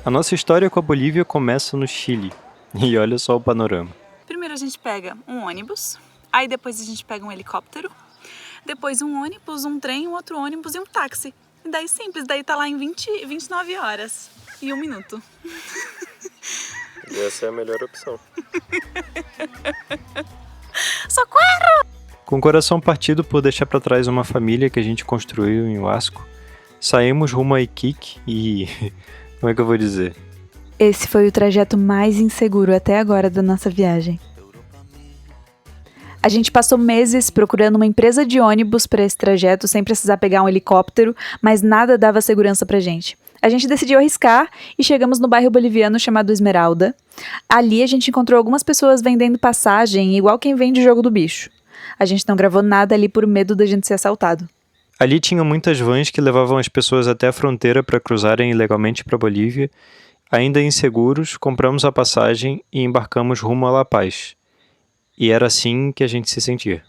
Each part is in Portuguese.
A nossa história com a Bolívia começa no Chile. E olha só o panorama. Primeiro a gente pega um ônibus, aí depois a gente pega um helicóptero, depois um ônibus, um trem, um outro ônibus e um táxi. E daí simples, daí tá lá em 29 horas e 1 minuto. E essa é a melhor opção. Socorro! Com o coração partido por deixar para trás uma família que a gente construiu em Huasco, saímos rumo a Iquique e... como é que eu vou dizer? Esse foi o trajeto mais inseguro até agora da nossa viagem. A gente passou meses procurando uma empresa de ônibus para esse trajeto sem precisar pegar um helicóptero, mas nada dava segurança pra gente. A gente decidiu arriscar e chegamos no bairro boliviano chamado Esmeralda. Ali a gente encontrou algumas pessoas vendendo passagem, igual quem vende Jogo do Bicho. A gente não gravou nada ali por medo da gente ser assaltado. Ali tinham muitas vans que levavam as pessoas até a fronteira para cruzarem ilegalmente para a Bolívia. Ainda inseguros, compramos a passagem e embarcamos rumo a La Paz. E era assim que a gente se sentia.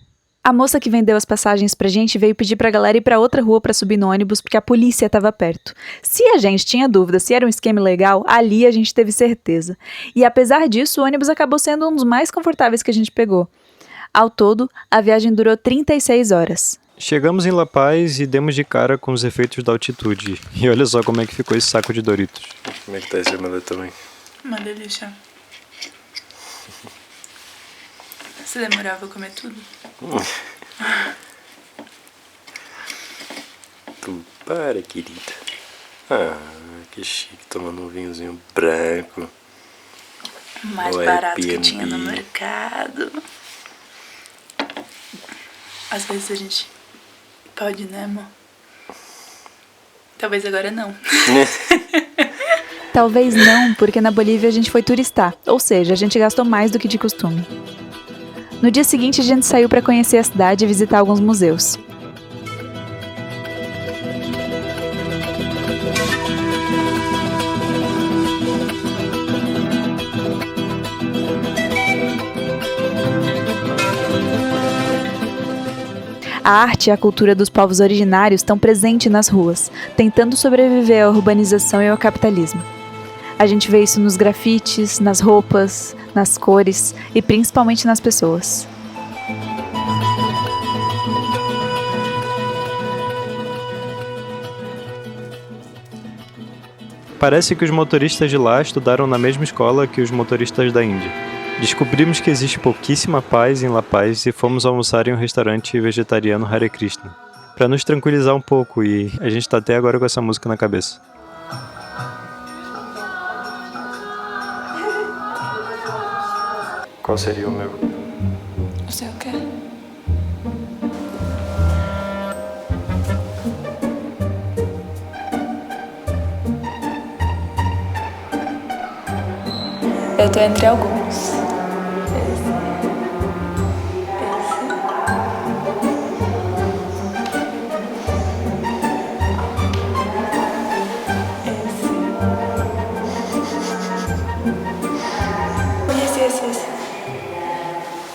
A moça que vendeu as passagens pra gente veio pedir pra galera ir pra outra rua pra subir no ônibus porque a polícia estava perto. Se a gente tinha dúvida se era um esquema legal, ali a gente teve certeza. E apesar disso, o ônibus acabou sendo um dos mais confortáveis que a gente pegou. Ao todo, a viagem durou 36 horas. Chegamos em La Paz e demos de cara com os efeitos da altitude. E olha só como é que ficou esse saco de Doritos. Como é que tá esse omelete também? Uma delícia. Você demorava a comer tudo? Tu para, querida. Ah, que chique, tomando um vinhozinho branco. Mais barato que tinha no mercado. Às vezes a gente pode, né, amor? Talvez agora não. Talvez não, porque na Bolívia a gente foi turistar, ou seja, a gente gastou mais do que de costume. No dia seguinte a gente saiu para conhecer a cidade e visitar alguns museus. A arte e a cultura dos povos originários estão presentes nas ruas, tentando sobreviver à urbanização e ao capitalismo. A gente vê isso nos grafites, nas roupas, nas cores e principalmente nas pessoas. Parece que os motoristas de lá estudaram na mesma escola que os motoristas da Índia. Descobrimos que existe pouquíssima paz em La Paz e fomos almoçar em um restaurante vegetariano Hare Krishna, para nos tranquilizar um pouco, e a gente tá até agora com essa música na cabeça. Qual seria o meu? O seu quê? Eu tô entre alguns. Esse.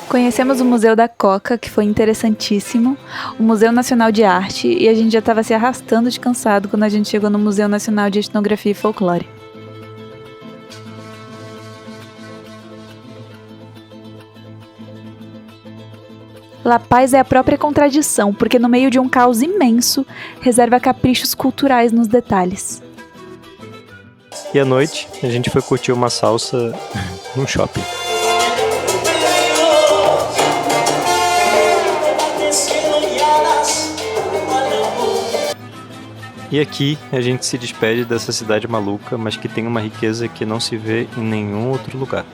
Conhecemos o Museu da Coca, que foi interessantíssimo, o Museu Nacional de Arte, e a gente já estava se arrastando de cansado quando a gente chegou no Museu Nacional de Etnografia e Folclore. La Paz é a própria contradição, porque no meio de um caos imenso, reserva caprichos culturais nos detalhes. E à noite, a gente foi curtir uma salsa num shopping. E aqui a gente se despede dessa cidade maluca, mas que tem uma riqueza que não se vê em nenhum outro lugar.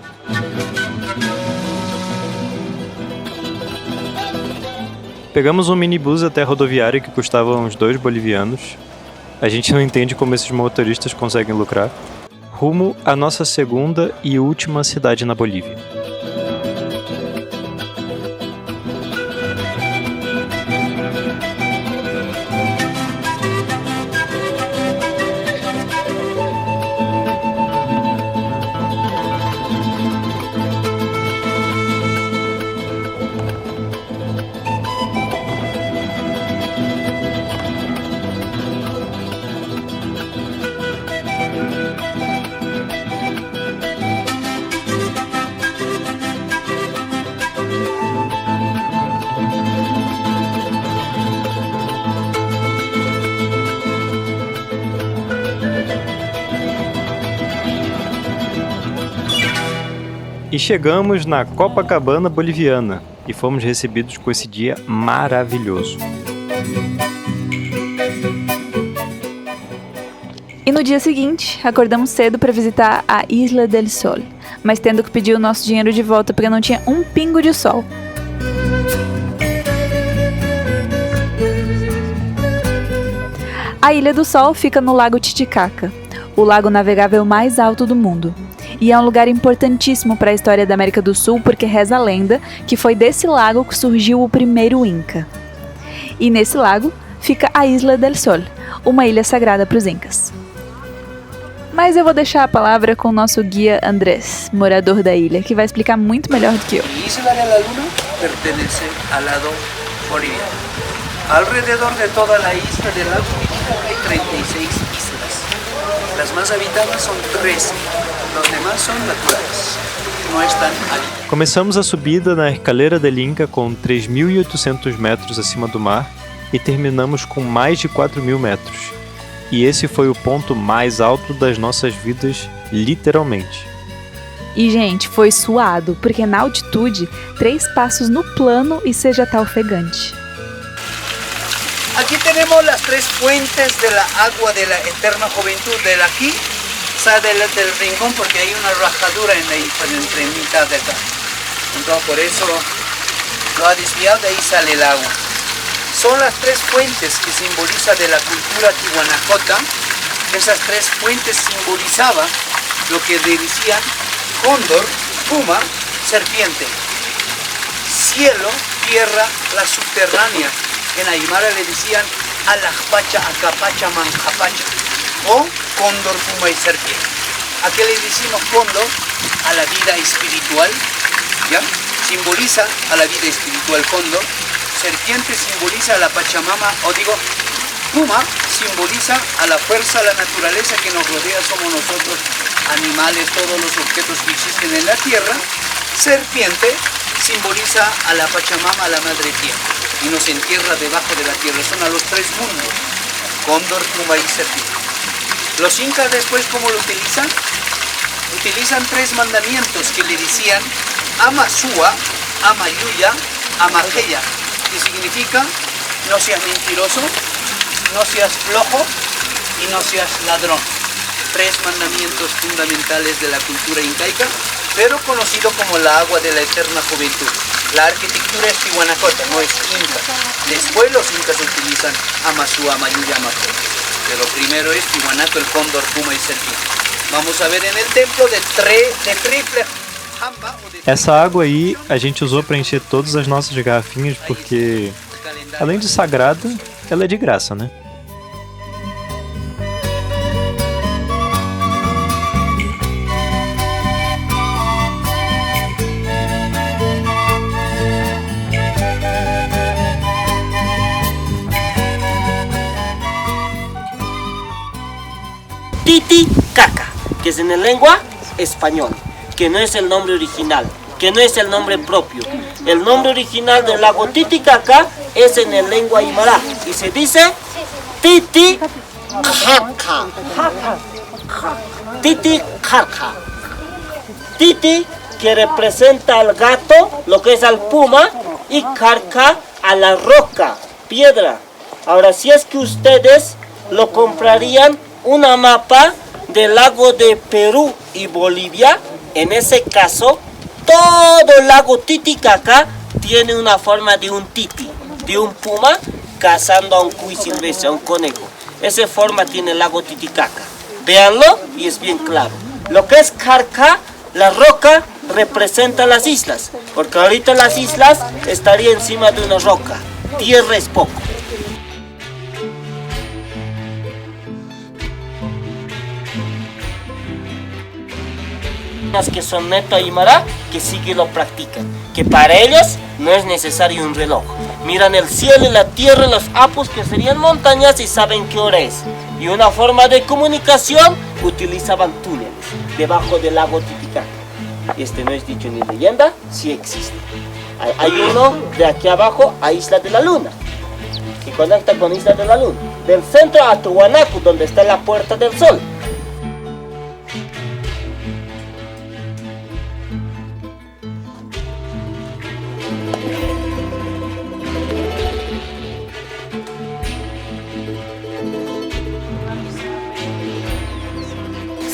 Pegamos um minibus até a rodoviária que custava uns 2 bolivianos. A gente não entende como esses motoristas conseguem lucrar. Rumo à nossa segunda e última cidade na Bolívia. chegamos na Copacabana boliviana e fomos recebidos com esse dia maravilhoso. E no dia seguinte, acordamos cedo para visitar a Isla del Sol, mas tendo que pedir o nosso dinheiro de volta porque não tinha um pingo de sol. A Ilha do Sol fica no Lago Titicaca, o lago navegável mais alto do mundo. E é um lugar importantíssimo para a história da América do Sul porque reza a lenda que foi desse lago que surgiu o primeiro Inca. E nesse lago fica a Isla del Sol, uma ilha sagrada para os Incas. Mas eu vou deixar a palavra com o nosso guia Andrés, morador da ilha, que vai explicar muito melhor do que eu. Isla de la Luna pertenece al lado boliviano. Alrededor de toda la isla del lago Titicaca hay 36 islas. Las más habitadas son 13, los demás son naturales, no están habitadas. Começamos a subida na Escalera del Inca com 3.800 metros acima do mar e terminamos com mais de 4.000 metros. E esse foi o ponto mais alto das nossas vidas, literalmente. E, gente, foi suado, porque na altitude, 3 passos no plano e você já tá ofegante. Aquí tenemos las 3 fuentes de la agua de la eterna juventud del aquí, sale del rincón porque hay una rajadura entre mitad de acá. Entonces por eso lo ha desviado, de ahí sale el agua. Son las 3 fuentes que simboliza de la cultura tihuanacota. Esas 3 fuentes simbolizaban lo que decían cóndor, puma, serpiente. Cielo, tierra, la subterránea. En Aymara le decían alajpacha, acapacha, manjapacha. O cóndor, puma y serpiente. ¿A qué le decimos cóndor? A la vida espiritual. ¿Ya? Simboliza a la vida espiritual cóndor. Serpiente simboliza a la Pachamama, o digo, puma simboliza a la fuerza, a la naturaleza que nos rodea, somos nosotros, animales, todos los objetos que existen en la tierra. Serpiente simboliza a la Pachamama, a la madre tierra, y nos entierra debajo de la tierra. Son a los 3 mundos, cóndor, puma y serpiente. Los incas después, ¿cómo lo utilizan? Utilizan 3 mandamientos que le decían Amasúa, Amayuya, Amajeya. Que significa no seas mentiroso, no seas flojo y no seas ladrón. 3 mandamientos fundamentales de la cultura incaica, pero conocido como la agua de la eterna juventud. La arquitectura es tihuanacota, no es inca. Después los incas utilizan Amasúa, Amayuya, Amajeya. Pero primero es tihuanaco, el cóndor, puma y serpiente. Vamos a ver en el templo de triple jamba. Essa água aí a gente usou para encher todas as nossas garrafinhas porque, além de sagrada, ela é de graça, né? Titicaca, que es en la lengua española, que no es el nombre original, que no es el nombre propio. El nombre original del lago Titicaca es en la lengua aymara y se dice Titicaca. Titicaca. Titi, que representa al gato, lo que es al puma, y carca a la roca, piedra. Ahora, si es que ustedes lo comprarían una mapa del lago de Perú y Bolivia, en ese caso, todo el lago Titicaca tiene una forma de un titi, de un puma cazando a un cuy silvestre, a un conejo. Esa forma tiene el lago Titicaca. Véanlo y es bien claro. Lo que es carca, la roca, representa las islas, porque ahorita las islas estarían encima de una roca. Tierra es poco. Que son neto aymara, que sí que lo practican, que para ellos no es necesario un reloj. Miran el cielo y la tierra, los apus que serían montañas y saben qué hora es. Y una forma de comunicación, utilizaban túneles debajo del lago Titicaca. Este no es dicho ni leyenda, sí existe. Hay uno de aquí abajo a Isla de la Luna, que conecta con Isla de la Luna. Del centro a Tiwanaku, donde está la Puerta del Sol.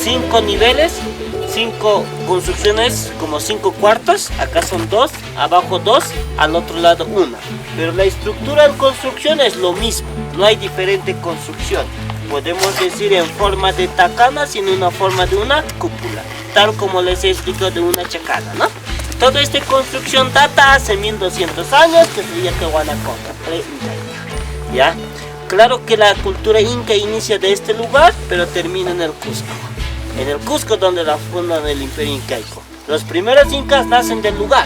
5 niveles, 5 construcciones, como 5 cuartos. Acá son 2, abajo 2, al otro lado 1. Pero la estructura en construcción es lo mismo, no hay diferente construcción. Podemos decir en forma de tacana, sino una forma de una cúpula, tal como les he explicado de una chacana, ¿no? Toda esta construcción data hace 1200 años, que sería Tiahuanacocha, pre-inca. ¿Ya? Claro que la cultura inca inicia de este lugar, pero termina en el Cusco. En el Cusco donde la fundan el imperio incaico. Los primeros incas nacen del lugar.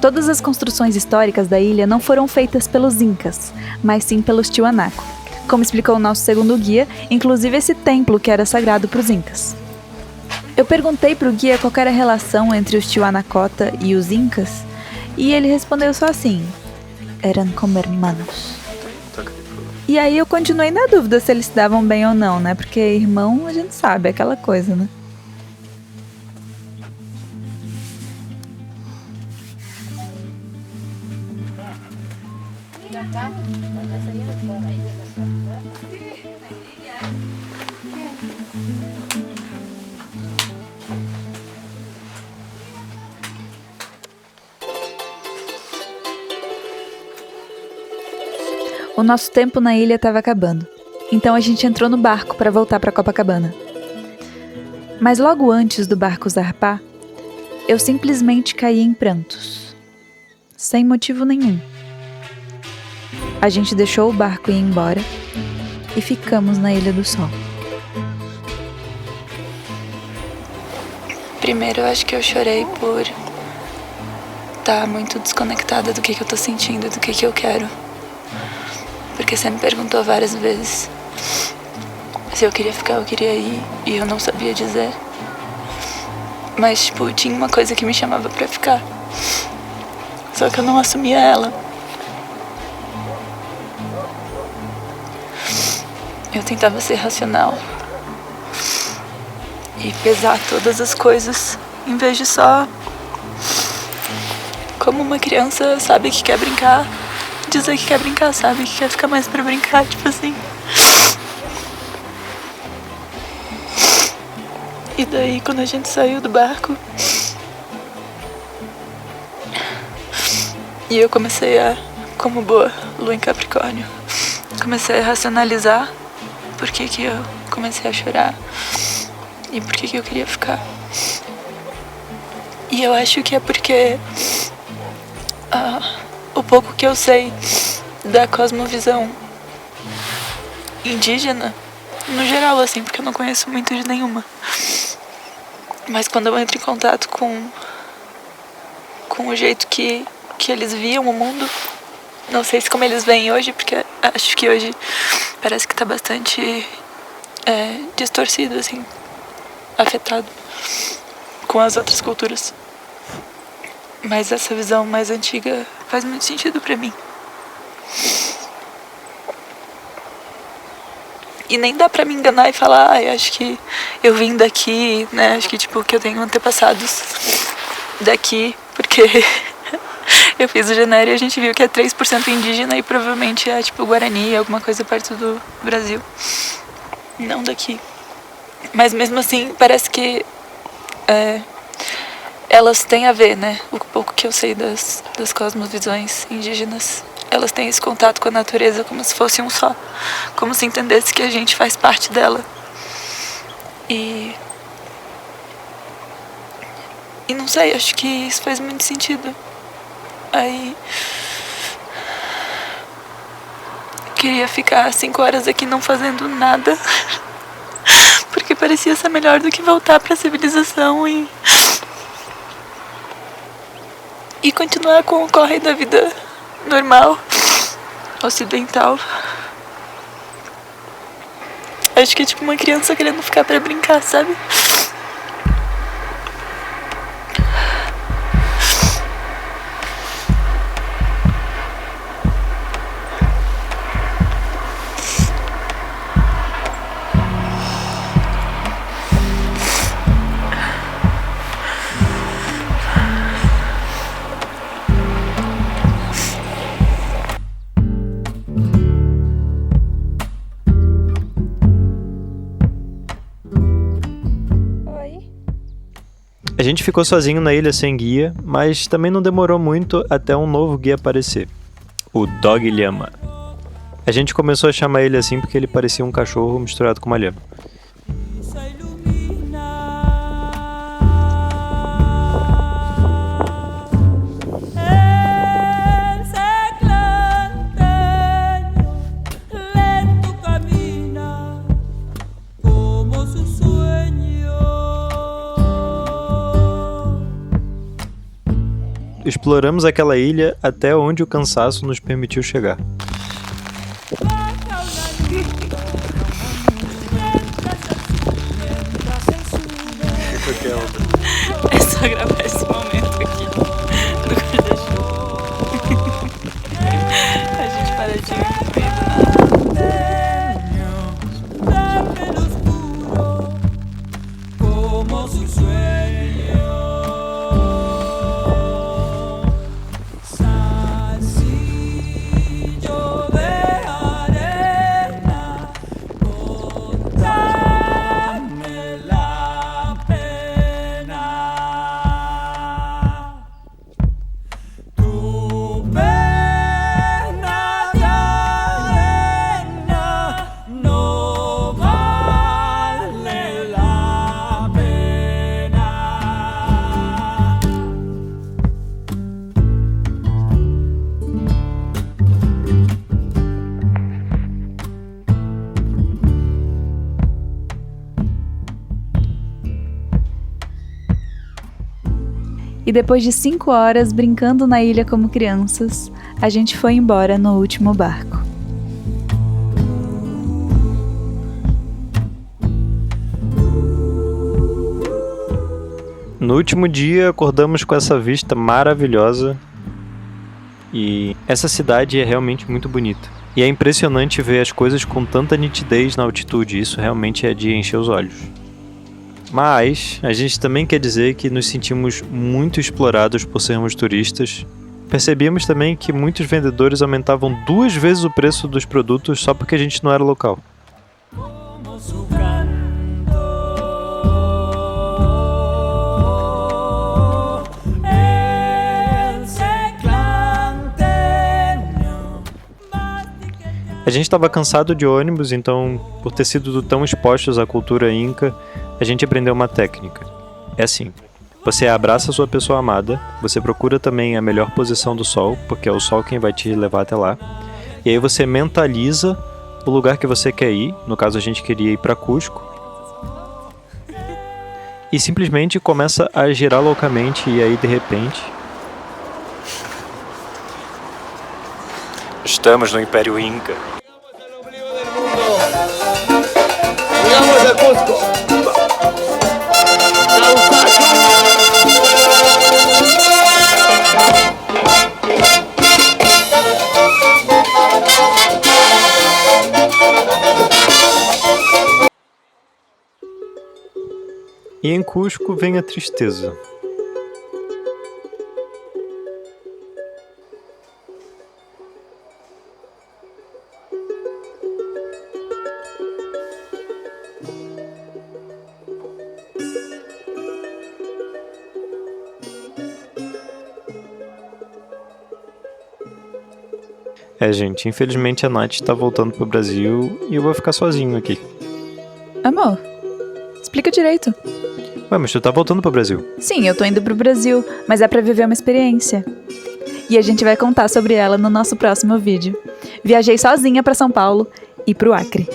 Todas as construções históricas da ilha não foram feitas pelos incas, mas sim pelos Tiwanaku. Como explicou o nosso segundo guia, inclusive esse templo que era sagrado para os incas. Eu perguntei para o guia qual era a relação entre os Tiwanacota e os incas, e ele respondeu só assim: eram como hermanos. E aí eu continuei na dúvida se eles se davam bem ou não, né? Porque irmão, a gente sabe, é aquela coisa, né? O nosso tempo na ilha estava acabando, então a gente entrou no barco para voltar para Copacabana. Mas logo antes do barco zarpar, eu simplesmente caí em prantos, sem motivo nenhum. A gente deixou o barco ir embora e ficamos na Ilha do Sol. Primeiro, eu acho que eu chorei por estar muito desconectada do que eu tô sentindo, do que eu quero. Porque você me perguntou várias vezes se eu queria ficar, eu queria ir, e eu não sabia dizer. Mas, tipo, tinha uma coisa que me chamava pra ficar. Só que eu não assumia ela. Eu tentava ser racional e pesar todas as coisas, em vez de só, como uma criança sabe que quer brincar, dizer que quer brincar, sabe? Que quer ficar mais pra brincar, tipo assim. E daí, quando a gente saiu do barco, e eu comecei a, como boa lua em Capricórnio, comecei a racionalizar por que eu comecei a chorar e por que eu queria ficar. E eu acho que é porque o pouco que eu sei da cosmovisão indígena, no geral, assim, porque eu não conheço muito de nenhuma, mas quando eu entro em contato com o jeito que eles viam o mundo, não sei se como eles veem hoje, porque acho que hoje parece que tá bastante distorcido, assim, afetado com as outras culturas. Mas essa visão mais antiga faz muito sentido pra mim. E nem dá pra me enganar e falar, acho que eu vim daqui, né? Acho que, tipo, que eu tenho antepassados daqui, porque eu fiz o Genério e a gente viu que é 3% indígena e provavelmente é, tipo, Guarani, alguma coisa perto do Brasil. Não daqui. Mas mesmo assim, parece que elas têm a ver, né? O pouco que eu sei das cosmovisões indígenas, elas têm esse contato com a natureza como se fosse um só. Como se entendesse que a gente faz parte dela. E não sei, acho que isso faz muito sentido. Aí queria ficar 5 horas aqui não fazendo nada, porque parecia ser melhor do que voltar pra civilização e continuar com o corre da vida normal, ocidental. Acho que é tipo uma criança querendo ficar pra brincar, sabe? gente ficou sozinho na ilha sem guia, mas também não demorou muito até um novo guia aparecer. O Dog Lhama. A gente começou a chamar ele assim porque ele parecia um cachorro misturado com uma lhama. Exploramos aquela ilha até onde o cansaço nos permitiu chegar. É só gravar esse momento aqui do guarda-chuva. A gente para de ir no meio do nada. E depois de 5 horas brincando na ilha como crianças, a gente foi embora no último barco. No último dia, acordamos com essa vista maravilhosa e essa cidade é realmente muito bonita. E é impressionante ver as coisas com tanta nitidez na altitude, isso realmente é de encher os olhos. Mas a gente também quer dizer que nos sentimos muito explorados por sermos turistas. Percebíamos também que muitos vendedores aumentavam 2 vezes o preço dos produtos só porque a gente não era local. A gente estava cansado de ônibus, então, por ter sido tão expostos à cultura inca, a gente aprendeu uma técnica. É assim, você abraça a sua pessoa amada, você procura também a melhor posição do sol, porque é o sol quem vai te levar até lá, e aí você mentaliza o lugar que você quer ir, no caso a gente queria ir para Cusco, e simplesmente começa a girar loucamente, e aí de repente... Estamos no Império Inca. Llegamos a Cusco. E em Cusco vem a tristeza. Gente, infelizmente a Nath tá voltando pro Brasil e eu vou ficar sozinho aqui. Amor, explica direito. Ué, mas tu tá voltando pro Brasil? Sim, eu tô indo pro Brasil, mas é pra viver uma experiência. E a gente vai contar sobre ela no nosso próximo vídeo. Viajei sozinha pra São Paulo e pro Acre.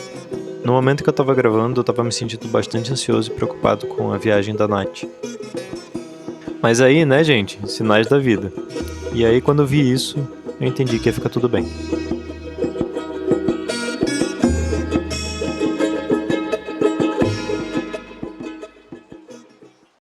No momento que eu tava gravando, eu tava me sentindo bastante ansioso e preocupado com a viagem da Nath. Mas aí, né, gente, sinais da vida. E aí, quando eu vi isso, eu entendi que ia ficar tudo bem.